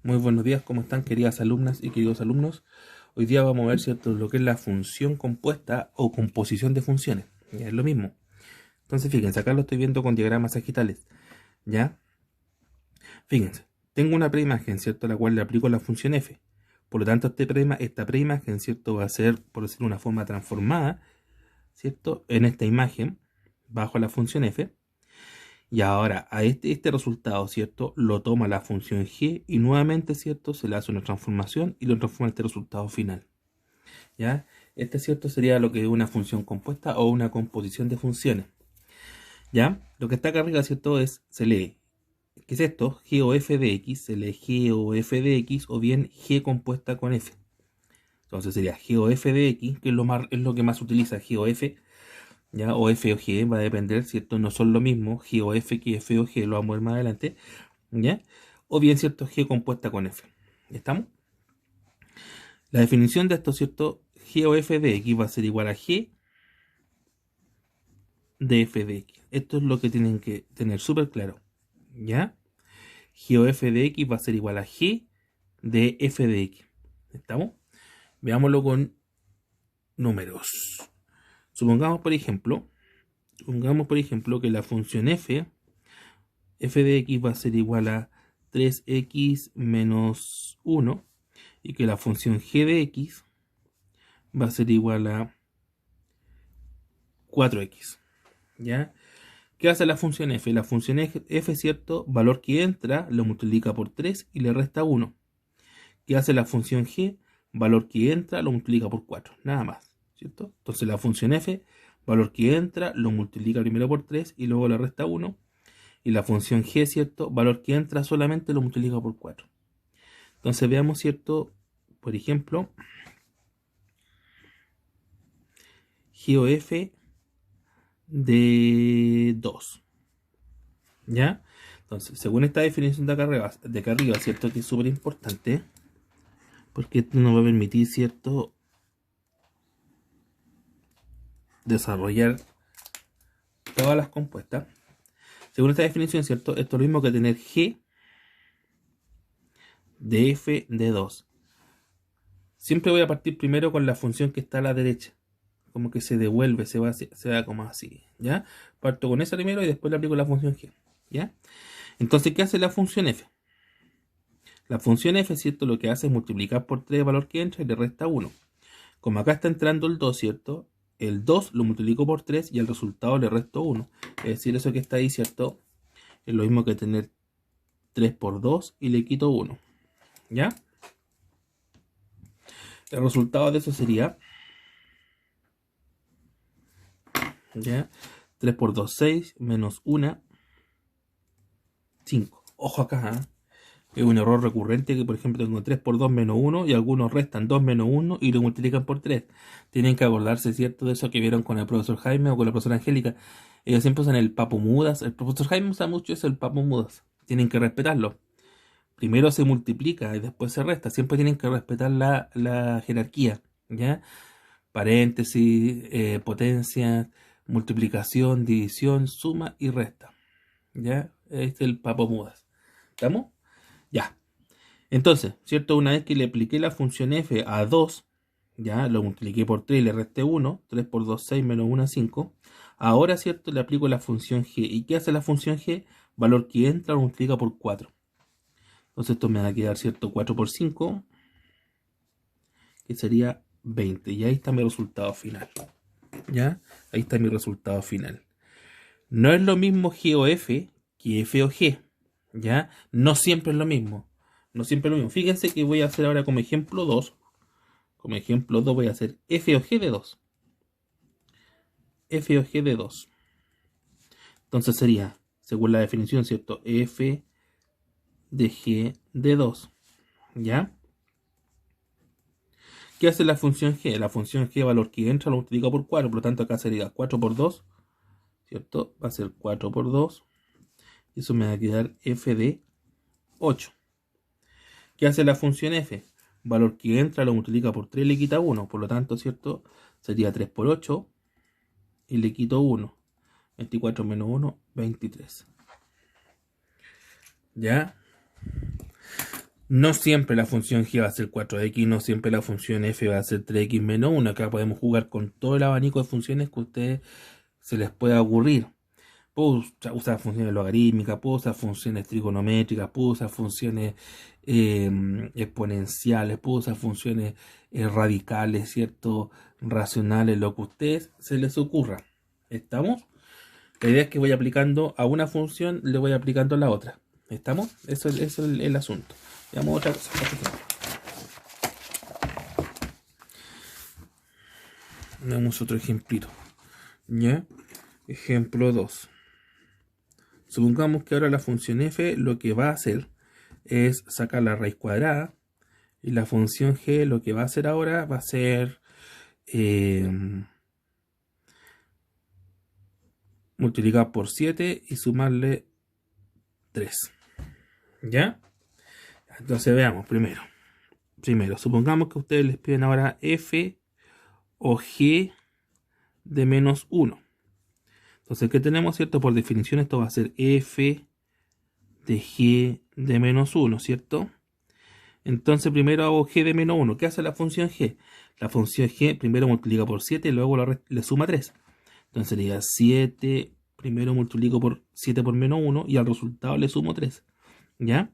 Muy buenos días, ¿cómo están queridas alumnas y queridos alumnos? Hoy día vamos a ver, ¿cierto?, lo que es la función compuesta o composición de funciones. Ya es lo mismo. Entonces, fíjense, acá lo estoy viendo con diagramas sagitales. ¿Ya? Fíjense, tengo una preimagen, ¿cierto?, a la cual le aplico la función f. Por lo tanto, esta preimagen, ¿cierto?, va a ser, por decirlo de una forma, transformada, ¿cierto?, en esta imagen, bajo la función f. Y ahora a este resultado, ¿cierto?, lo toma la función g y nuevamente, ¿cierto?, se le hace una transformación y lo transforma en este resultado final. ¿Ya? Este, ¿cierto?, sería lo que es una función compuesta o una composición de funciones. ¿Ya? Lo que está acá arriba, ¿cierto?, se lee, ¿qué es esto? G o f de x, se lee g o f de x o bien g compuesta con f. Entonces sería g o f de x, que es lo que más utiliza g o f. ¿Ya? O f o g, va a depender, ¿cierto? No son lo mismo g o f que f o g, lo vamos a ver más adelante. ¿Ya? O bien, ¿cierto?, g compuesta con f. ¿Estamos? La definición de esto, ¿cierto? G o f de x va a ser igual a g de f de x. Esto es lo que tienen que tener súper claro. ¿Ya? G o f de x va a ser igual a g de f de x. ¿Estamos? Veámoslo con números. Supongamos, por ejemplo, que la función f de x va a ser igual a 3x menos 1 y que la función g de x va a ser igual a 4x. ¿Ya? ¿Qué hace la función f? La función f, ¿cierto? Valor que entra, lo multiplica por 3 y le resta 1. ¿Qué hace la función g? Valor que entra, lo multiplica por 4. Nada más, ¿cierto? Entonces la función f, valor que entra, lo multiplica primero por 3 y luego le resta 1. Y la función g, ¿cierto? Valor que entra solamente lo multiplica por 4. Entonces veamos, ¿cierto? Por ejemplo, g o f de 2. ¿Ya? Entonces, según esta definición de acá arriba, ¿cierto?, que es súper importante, porque esto nos va a permitir, ¿cierto?, desarrollar todas las compuestas. Según esta definición, ¿cierto?, esto es lo mismo que tener g de f de 2. Siempre voy a partir primero con la función que está a la derecha. Como que se devuelve, se va como así, ¿ya? Parto con esa primero y después le aplico la función g, ¿ya? Entonces, ¿qué hace la función f? La función f, ¿cierto?, lo que hace es multiplicar por 3 el valor que entra y le resta 1. Como acá está entrando el 2, ¿cierto? El 2 lo multiplico por 3 y al resultado le resto 1. Es decir, eso que está ahí, ¿cierto?, es lo mismo que tener 3 por 2 y le quito 1. ¿Ya? El resultado de eso sería, ¿ya?, 3 por 2, 6, menos 1, 5. Ojo acá, ¿eh? Es un error recurrente que, por ejemplo, tengo 3 por 2 menos 1 y algunos restan 2 menos 1 y lo multiplican por 3. Tienen que acordarse, ¿cierto?, de eso que vieron con el profesor Jaime o con la profesora Angélica. Ellos siempre usan el papo mudas. El profesor Jaime usa mucho eso, el papo mudas. Tienen que respetarlo. Primero se multiplica y después se resta. Siempre tienen que respetar la jerarquía, ¿ya? Paréntesis, potencia, multiplicación, división, suma y resta. ¿Ya? Este es el papo mudas. ¿Estamos? Ya. Entonces, ¿cierto? Una vez que le apliqué la función f a 2, ya lo multipliqué por 3 y le resté 1, 3 por 2, 6, menos 1, 5. Ahora, ¿cierto?, le aplico la función g. ¿Y qué hace la función g? Valor que entra lo multiplica por 4. Entonces esto me va a quedar, ¿cierto?, 4 por 5, que sería 20. Y ahí está mi resultado final. ¿Ya? Ahí está mi resultado final. No es lo mismo g o f que f o g. ¿Ya? No siempre es lo mismo. No siempre es lo mismo. Fíjense que voy a hacer ahora como ejemplo 2. Como ejemplo 2 voy a hacer f o g de 2. F o g de 2. Entonces sería, según la definición, ¿cierto?, f de g de 2. ¿Ya? ¿Qué hace la función g? La función g, valor que entra, lo multiplica por 4. Por lo tanto, acá sería 4 por 2. ¿Cierto? Va a ser 4 por 2. Y eso me va a quedar f de 8. ¿Qué hace la función f? Valor que entra, lo multiplica por 3 y le quita 1. Por lo tanto, ¿cierto?, sería 3 por 8 y le quito 1. 24 menos 1, 23. ¿Ya? No siempre la función g va a ser 4x, no siempre la función f va a ser 3x menos 1. Acá podemos jugar con todo el abanico de funciones que a ustedes se les pueda ocurrir. Puedo usar funciones logarítmicas, puedo usar funciones trigonométricas, puedo usar funciones exponenciales, puedo usar funciones radicales, ¿cierto? Racionales, lo que a ustedes se les ocurra. ¿Estamos? La idea es que voy aplicando a una función, le voy aplicando a la otra. ¿Estamos? Eso es el asunto. Veamos otra cosa. Veamos otro ejemplito. ¿Ya? Ejemplo 2. Supongamos que ahora la función f lo que va a hacer es sacar la raíz cuadrada. Y la función g lo que va a hacer ahora va a ser multiplicar por 7 y sumarle 3. ¿Ya? Entonces veamos primero. Supongamos que ustedes les piden ahora f o g de menos 1. Entonces, ¿qué tenemos, cierto? Por definición esto va a ser f de g de menos 1, ¿cierto? Entonces primero hago g de menos 1. ¿Qué hace la función g? La función g primero multiplica por 7 y luego le suma 3. Entonces sería 7, primero multiplico por 7 por menos 1 y al resultado le sumo 3. ¿Ya?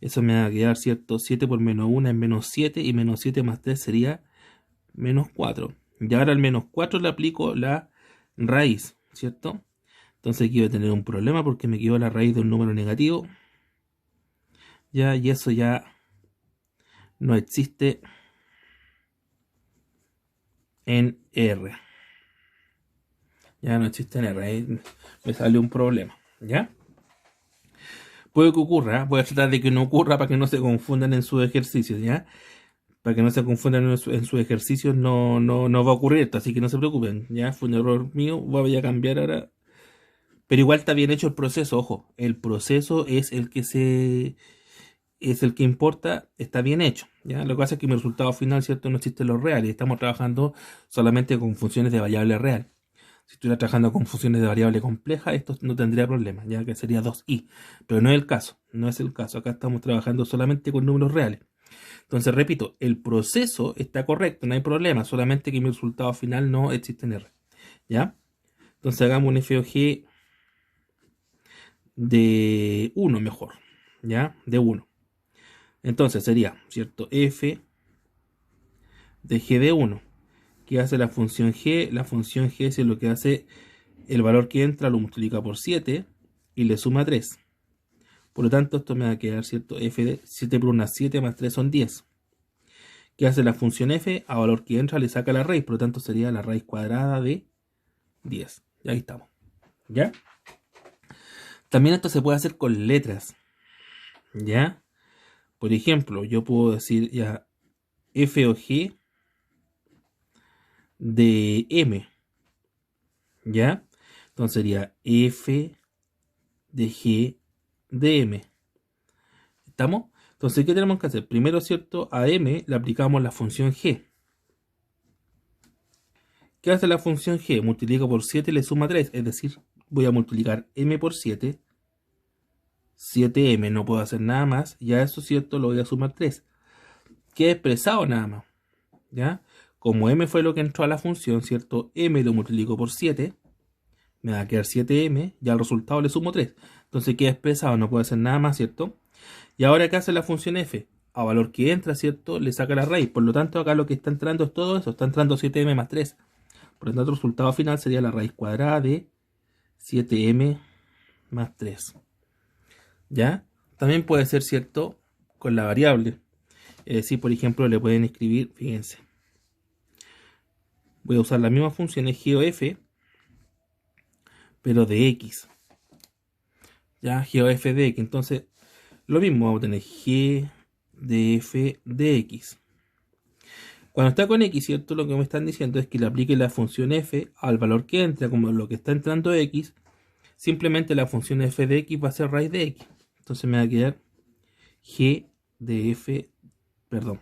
Eso me va a quedar, ¿cierto? 7 por menos 1 es menos 7 y menos 7 más 3 sería menos 4. Y ahora al menos 4 le aplico la raíz, ¿cierto? Entonces aquí voy a tener un problema porque me quedó la raíz de un número negativo. Ya, y eso ya no existe en R. Ya no existe en R. Ahí me sale un problema. ¿Ya? Puede que ocurra. Voy a tratar de que no ocurra para que no se confundan en sus ejercicios. ¿Ya? Para que no se confundan en sus ejercicios no va a ocurrir esto. Así que no se preocupen. Ya fue un error mío. Voy a cambiar ahora. Pero igual está bien hecho el proceso. Ojo. El proceso es el que es el que importa, está bien hecho. ¿Ya? Lo que pasa es que mi resultado final, ¿cierto? No existen los reales. Estamos trabajando solamente con funciones de variable real. Si estuviera trabajando con funciones de variable compleja, esto no tendría problema, ya que sería 2i. Pero no es el caso. No es el caso. Acá estamos trabajando solamente con números reales. Entonces, repito, el proceso está correcto, no hay problema. Solamente que mi resultado final no existe en R. ¿Ya? Entonces hagamos un f o g de 1 mejor. ¿Ya? De 1. Entonces sería, ¿cierto? F de g de 1. ¿Qué hace la función g? La función g es lo que hace el valor que entra, lo multiplica por 7 y le suma 3. Por lo tanto, esto me va a quedar, ¿cierto? F de 7 por 1 7 más 3 son 10. ¿Qué hace la función f? A valor que entra le saca la raíz, por lo tanto sería la raíz cuadrada de 10. Y ahí estamos. ¿Ya? También esto se puede hacer con letras. ¿Ya? Por ejemplo, yo puedo decir ya f o g de m. ¿Ya? Entonces sería f de g de m. ¿Estamos? Entonces, ¿qué tenemos que hacer? Primero, ¿cierto? A m le aplicamos la función g. ¿Qué hace la función g? Multiplica por 7 y le suma 3. Es decir, voy a multiplicar m por 7. 7m, no puedo hacer nada más. Ya eso, ¿cierto? Lo voy a sumar 3. Queda expresado nada más. ¿Ya? Como m fue lo que entró a la función, ¿cierto? M lo multiplico por 7. Me va a quedar 7m. Y al resultado le sumo 3. Entonces queda expresado, no puedo hacer nada más, ¿cierto? Y ahora, ¿qué hace la función f? A valor que entra, ¿cierto? Le saca la raíz. Por lo tanto, acá lo que está entrando es todo eso. Está entrando 7m más 3. Por lo tanto, el resultado final sería la raíz cuadrada de 7m más 3. ¿Ya? También puede ser, ¿cierto? Con la variable. Es decir, por ejemplo, le pueden escribir, fíjense. Voy a usar la misma función, es g o f, pero de x. ¿Ya? G o f de x. Entonces, lo mismo, vamos a tener g de f de x. Cuando está con x, ¿cierto? Lo que me están diciendo es que le aplique la función f al valor que entra, como lo que está entrando x. Simplemente la función f de x va a ser raíz de x. Entonces me va a quedar g de f, perdón.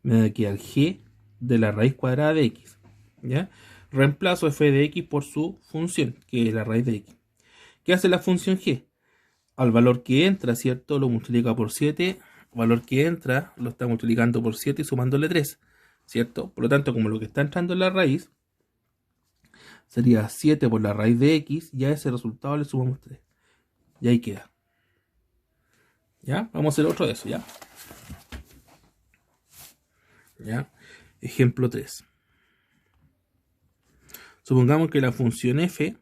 Me va a quedar g de la raíz cuadrada de x. ¿Ya? Reemplazo f de x por su función, que es la raíz de x. ¿Qué hace la función g? Al valor que entra, ¿cierto? Lo multiplica por 7 valor que entra lo está multiplicando por 7 y sumándole 3, ¿cierto? Por lo tanto, como lo que está entrando en la raíz sería 7 por la raíz de x, y a ese resultado le sumamos 3. Y ahí queda. ¿Ya? Vamos a hacer otro de eso, ¿ya? ¿Ya? Ejemplo 3. Supongamos que la función f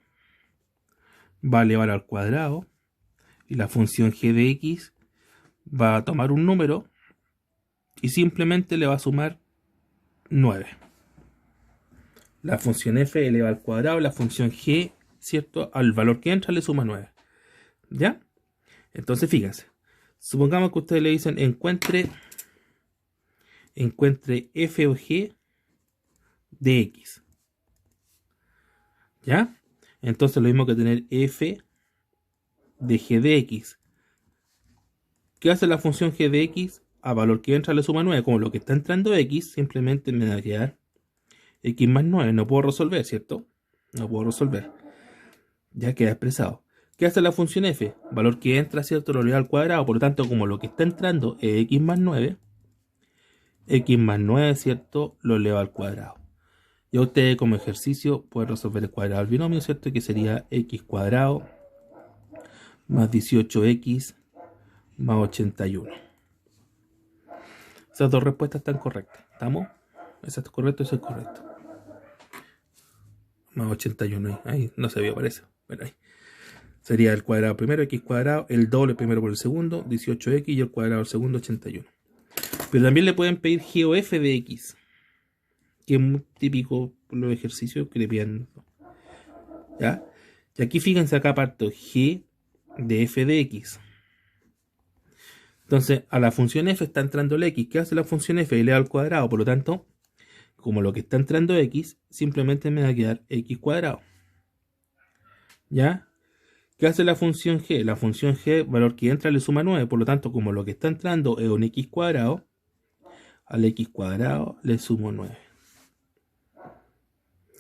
va a elevar al cuadrado y la función g de x va a tomar un número y simplemente le va a sumar 9. La función f eleva al cuadrado, la función g, ¿cierto? Al valor que entra le suma 9. ¿Ya? Entonces fíjense. Supongamos que ustedes le dicen encuentre f o g de x. ¿Ya? Entonces lo mismo que tener f de g de x. ¿Qué hace la función g de x? A valor que entra le suma 9. Como lo que está entrando x, simplemente me va a quedar x más 9. No puedo resolver, ¿cierto? No puedo resolver. Ya queda expresado. ¿Qué hace la función f? Valor que entra, ¿cierto? Lo eleva al cuadrado. Por lo tanto, como lo que está entrando es x más 9, ¿cierto? Lo eleva al cuadrado. Y ustedes como ejercicio pueden resolver el cuadrado del binomio, ¿cierto? Que sería x cuadrado más 18x más 81. Esas dos respuestas están correctas. ¿Estamos? Eso es correcto, eso es correcto. Más 81. Ahí no se vio, parece. Bueno, ahí. Sería el cuadrado primero, x cuadrado, el doble primero por el segundo, 18x, y el cuadrado del segundo, 81. Pero también le pueden pedir g o f de x, que es muy típico por los ejercicios que le piden. ¿Ya? Y aquí fíjense, acá parto g de f de x. Entonces, a la función f está entrando el x. ¿Qué hace la función f? Eleva al cuadrado. Por lo tanto, como lo que está entrando x, simplemente me va a quedar x cuadrado. ¿Ya? ¿Qué hace la función g? La función g, valor que entra, le suma 9. Por lo tanto, como lo que está entrando es un x cuadrado, al x cuadrado le sumo 9.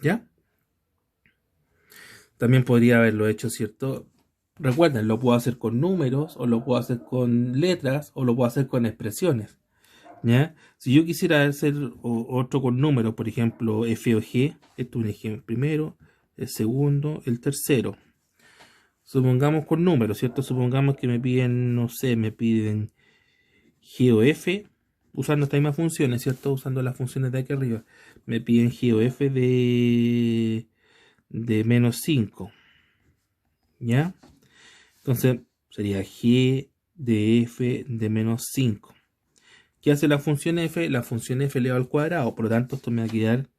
¿Ya? También podría haberlo hecho, ¿cierto? Recuerden, lo puedo hacer con números, o lo puedo hacer con letras, o lo puedo hacer con expresiones. ¿Ya? Si yo quisiera hacer otro con números, por ejemplo, f o g, esto es un ejemplo primero, el segundo, el tercero. Supongamos con números, ¿cierto? Supongamos que me piden, no sé, me piden g o f, usando estas mismas funciones, ¿cierto? Usando las funciones de aquí arriba. Me piden g o f de menos 5. ¿Ya? Entonces sería g de f de menos 5. ¿Qué hace la función f? La función f eleva al cuadrado. Por lo tanto, esto me va a quedar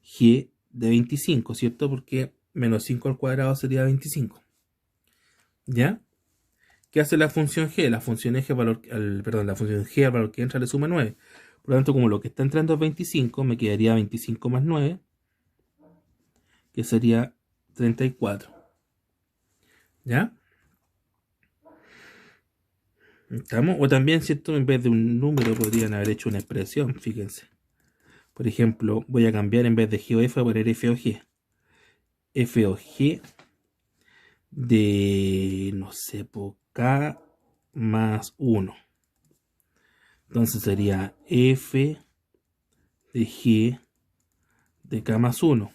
g de 25, ¿cierto? Porque menos 5 al cuadrado sería 25. ¿Ya? ¿Qué hace la función g? La función g la función g al valor que entra le suma 9. Por lo tanto, como lo que está entrando es 25, me quedaría 25 más 9, que sería 34. ¿Ya? ¿Estamos? O también, ¿cierto? En vez de un número podrían haber hecho una expresión, fíjense. Por ejemplo, voy a cambiar en vez de g o f a poner f o g. F o g de, no sé, por k más 1. Entonces sería f de g de k más 1.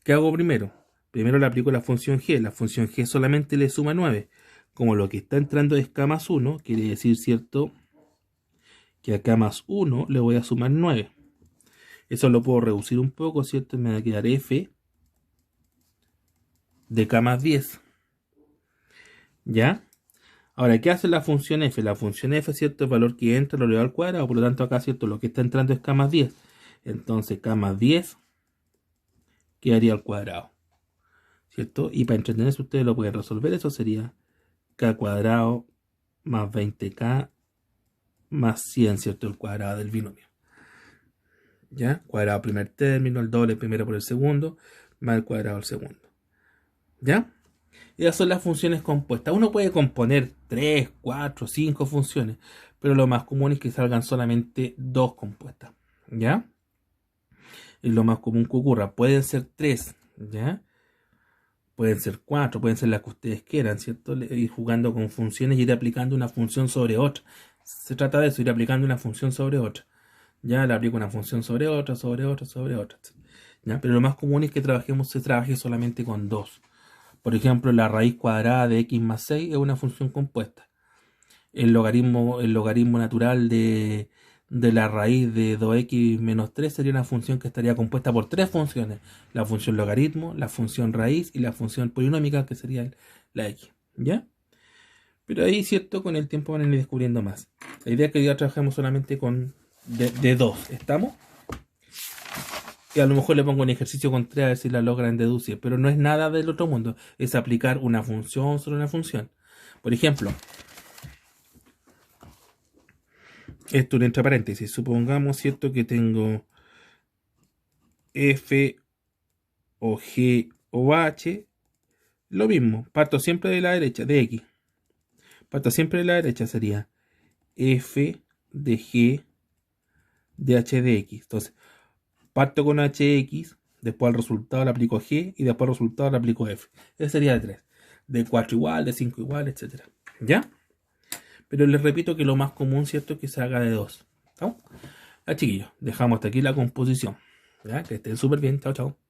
¿Qué hago primero? Primero le aplico la función g. La función g solamente le suma 9. Como lo que está entrando es k más 1, quiere decir, ¿cierto?, que a k más 1 le voy a sumar 9. Eso lo puedo reducir un poco, ¿cierto? Me va a quedar f de k más 10. ¿Ya? Ahora, ¿qué hace la función f? La función f, ¿cierto? El valor que entra lo eleva al cuadrado. Por lo tanto, acá, ¿cierto? Lo que está entrando es k más 10. Entonces, k más 10 quedaría al cuadrado, ¿cierto? Y para entretenerse ustedes lo pueden resolver. Eso sería k cuadrado más 20k más 100, ¿cierto? El cuadrado del binomio. ¿Ya? Cuadrado primer término, el doble primero por el segundo, más el cuadrado del segundo. ¿Ya? Esas son las funciones compuestas. Uno puede componer 3, 4, 5 funciones, pero lo más común es que salgan solamente 2 compuestas. ¿Ya? Es lo más común que ocurra. Pueden ser 3, ¿ya? pueden ser 4, pueden ser las que ustedes quieran, ¿cierto? Ir jugando con funciones y ir aplicando una función sobre otra. Se trata de eso, ir aplicando una función sobre otra. Ya le aplico una función sobre otra, sobre otra, sobre otra. ¿Ya? Pero lo más común es que se trabaje solamente con 2. Por ejemplo, la raíz cuadrada de x más 6 es una función compuesta. El logaritmo natural de la raíz de 2x menos 3 sería una función que estaría compuesta por 3 funciones. La función logaritmo, la función raíz y la función polinómica, que sería la x. ¿Ya? Pero ahí, cierto, con el tiempo van a ir descubriendo más. La idea es que ya trabajemos solamente con de 2. ¿Estamos? Y a lo mejor le pongo un ejercicio con 3 a ver si la logran deducir. Pero no es nada del otro mundo. Es aplicar una función sobre una función. Por ejemplo, esto entre paréntesis. Supongamos, cierto, que tengo f o g o h. Lo mismo. Parto siempre de la derecha, de x. Parto siempre de la derecha, sería f de g de h de x. Entonces, parto con hx, después al resultado le aplico g y después al resultado le aplico f. Ese sería de 3. De 4 igual, de 5 igual, etc. ¿Ya? Pero les repito que lo más común, ¿cierto?, es que se haga de 2. ¿No? Ya, chiquillos, dejamos hasta aquí la composición. ¿Ya? Que estén súper bien. Chao, chao.